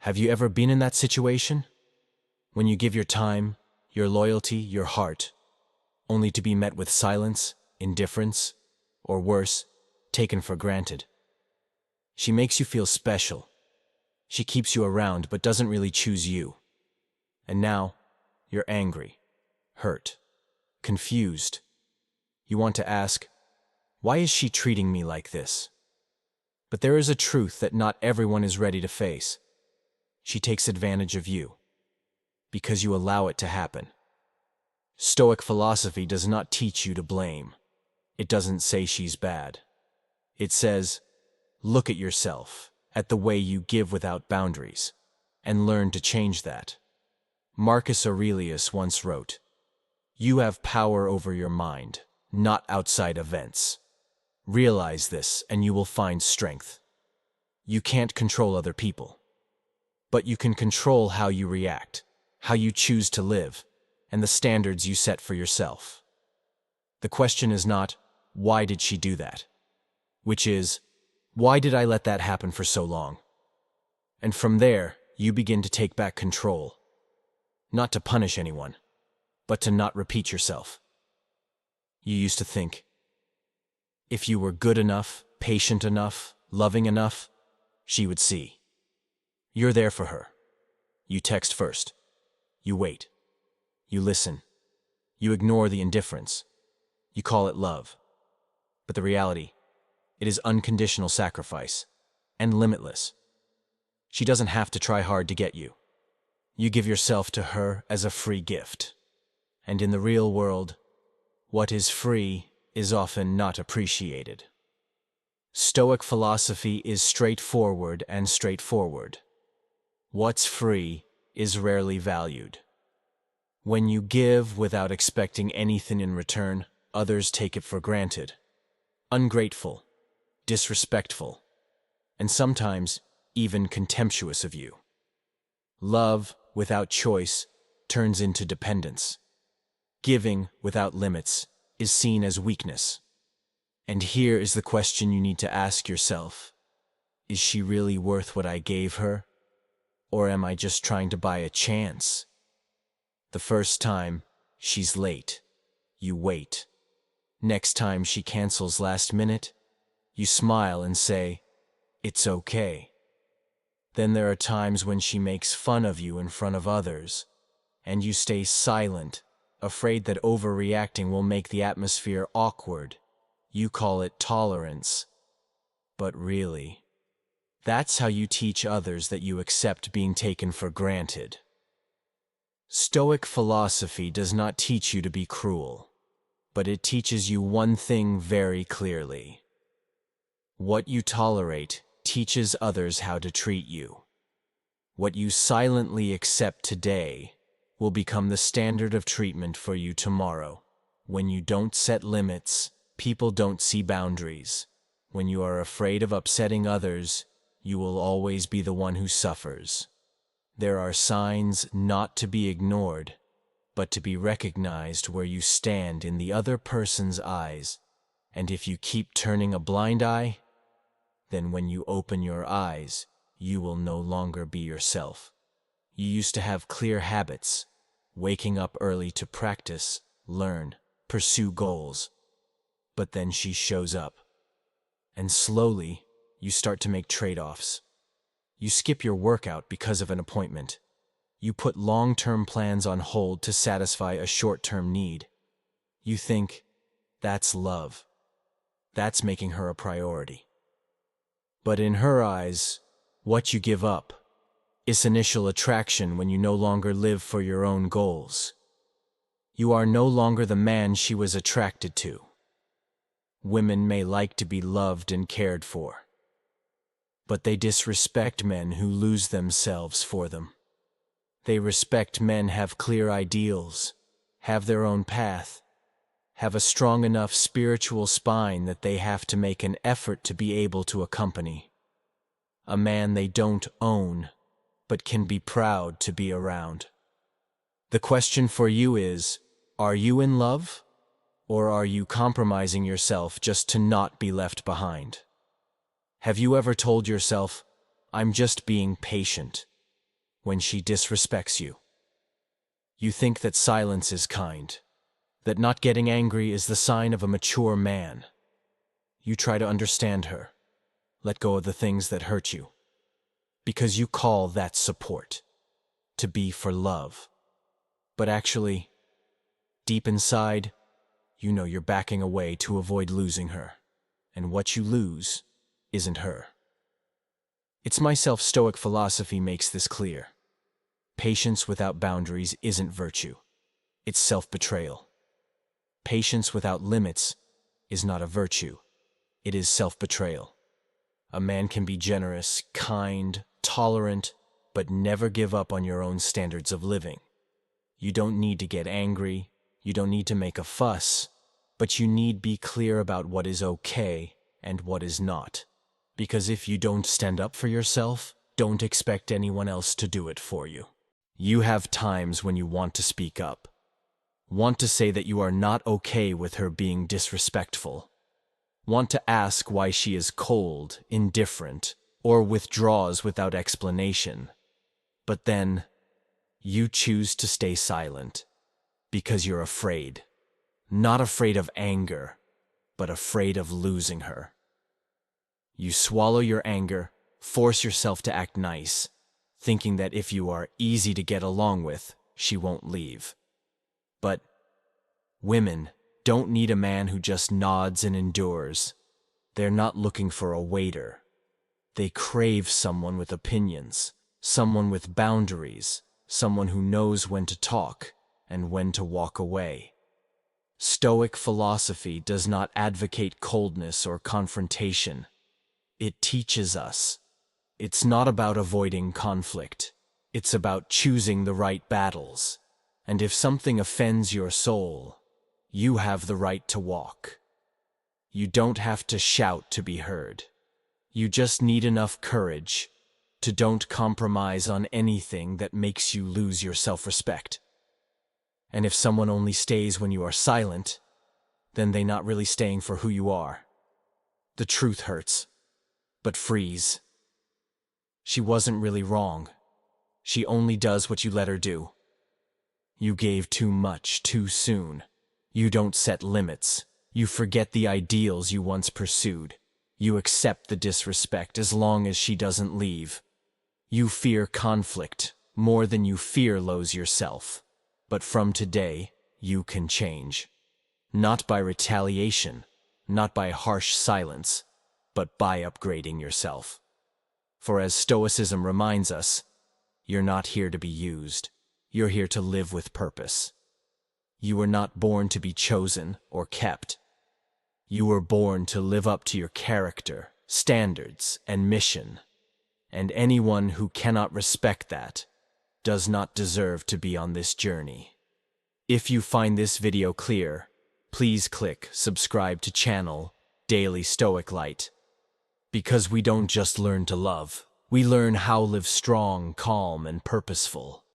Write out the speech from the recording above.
Have you ever been in that situation? When you give your time, your loyalty, your heart, only to be met with silence, indifference, or worse, taken for granted. She makes you feel special. She keeps you around but doesn't really choose you. And now, you're angry, hurt, confused. You want to ask, why is she treating me like this? But there is a truth that not everyone is ready to face. She takes advantage of you, because you allow it to happen. Stoic philosophy does not teach you to blame. It doesn't say she's bad. It says, look at yourself, at the way you give without boundaries, and learn to change that. Marcus Aurelius once wrote, "You have power over your mind, not outside events. Realize this and you will find strength." You can't control other people, but you can control how you react, how you choose to live, and the standards you set for yourself. The question is not, why did she do that? Which is, why did I let that happen for so long? And from there, you begin to take back control. Not to punish anyone, but to not repeat yourself. You used to think, if you were good enough, patient enough, loving enough, she would see. You're there for her. You text first. You wait. You listen. You ignore the indifference. You call it love. But the reality, it is unconditional sacrifice, and limitless. She doesn't have to try hard to get you. You give yourself to her as a free gift. And in the real world, what is free is often not appreciated. Stoic philosophy is straightforward and straightforward. What's free is rarely valued. When you give without expecting anything in return, others take it for granted. Ungrateful, disrespectful, and sometimes even contemptuous of you. Love without choice turns into dependence. Giving without limits is seen as weakness. And here is the question you need to ask yourself. Is she really worth what I gave her? Or am I just trying to buy a chance? The first time, she's late. You wait. Next time she cancels last minute, you smile and say, "It's okay." Then there are times when she makes fun of you in front of others, and you stay silent, afraid that overreacting will make the atmosphere awkward. You call it tolerance. But really, that's how you teach others that you accept being taken for granted. Stoic philosophy does not teach you to be cruel, but it teaches you one thing very clearly. What you tolerate teaches others how to treat you. What you silently accept today will become the standard of treatment for you tomorrow. When you don't set limits, people don't see boundaries. When you are afraid of upsetting others, you will always be the one who suffers. There are signs not to be ignored, but to be recognized where you stand in the other person's eyes. And if you keep turning a blind eye, then when you open your eyes, you will no longer be yourself. You used to have clear habits, waking up early to practice, learn, pursue goals. But then she shows up. And slowly, you start to make trade-offs. You skip your workout because of an appointment. You put long-term plans on hold to satisfy a short-term need. You think, that's love. That's making her a priority. But in her eyes, what you give up is initial attraction when you no longer live for your own goals. You are no longer the man she was attracted to. Women may like to be loved and cared for, but they disrespect men who lose themselves for them. They respect men have clear ideals, have their own path, have a strong enough spiritual spine that they have to make an effort to be able to accompany. A man they don't own, but can be proud to be around. The question for you is, are you in love? Or are you compromising yourself just to not be left behind? Have you ever told yourself, I'm just being patient, when she disrespects you. You think that silence is kind, that not getting angry is the sign of a mature man. You try to understand her, let go of the things that hurt you, because you call that support, to be for love. But actually, deep inside, you know you're backing away to avoid losing her, and what you lose isn't her. It's my self-stoic philosophy makes this clear. Patience without boundaries isn't virtue, it's self-betrayal. Patience without limits is not a virtue, it is self-betrayal. A man can be generous, kind, tolerant, but never give up on your own standards of living. You don't need to get angry, you don't need to make a fuss, but you need be clear about what is okay and what is not. Because if you don't stand up for yourself, don't expect anyone else to do it for you. You have times when you want to speak up, want to say that you are not okay with her being disrespectful, want to ask why she is cold, indifferent, or withdraws without explanation. But then, you choose to stay silent because you're afraid. Not afraid of anger, but afraid of losing her. You swallow your anger, force yourself to act nice, thinking that if you are easy to get along with, she won't leave. But women don't need a man who just nods and endures. They're not looking for a waiter. They crave someone with opinions, someone with boundaries, someone who knows when to talk and when to walk away. Stoic philosophy does not advocate coldness or confrontation. It teaches us. It's not about avoiding conflict. It's about choosing the right battles. And if something offends your soul, you have the right to walk. You don't have to shout to be heard. You just need enough courage to don't compromise on anything that makes you lose your self-respect. And if someone only stays when you are silent, then they're not really staying for who you are. The truth hurts, but frees. She wasn't really wrong. She only does what you let her do. You gave too much too soon. You don't set limits. You forget the ideals you once pursued. You accept the disrespect as long as she doesn't leave. You fear conflict more than you fear lose yourself. But from today, you can change. Not by retaliation, not by harsh silence, but by upgrading yourself. For as Stoicism reminds us, you're not here to be used. You're here to live with purpose. You were not born to be chosen or kept. You were born to live up to your character, standards, and mission. And anyone who cannot respect that does not deserve to be on this journey. If you find this video clear, please click subscribe to channel Daily Stoic Light. Because we don't just learn to love, we learn how to live strong, calm, and purposeful.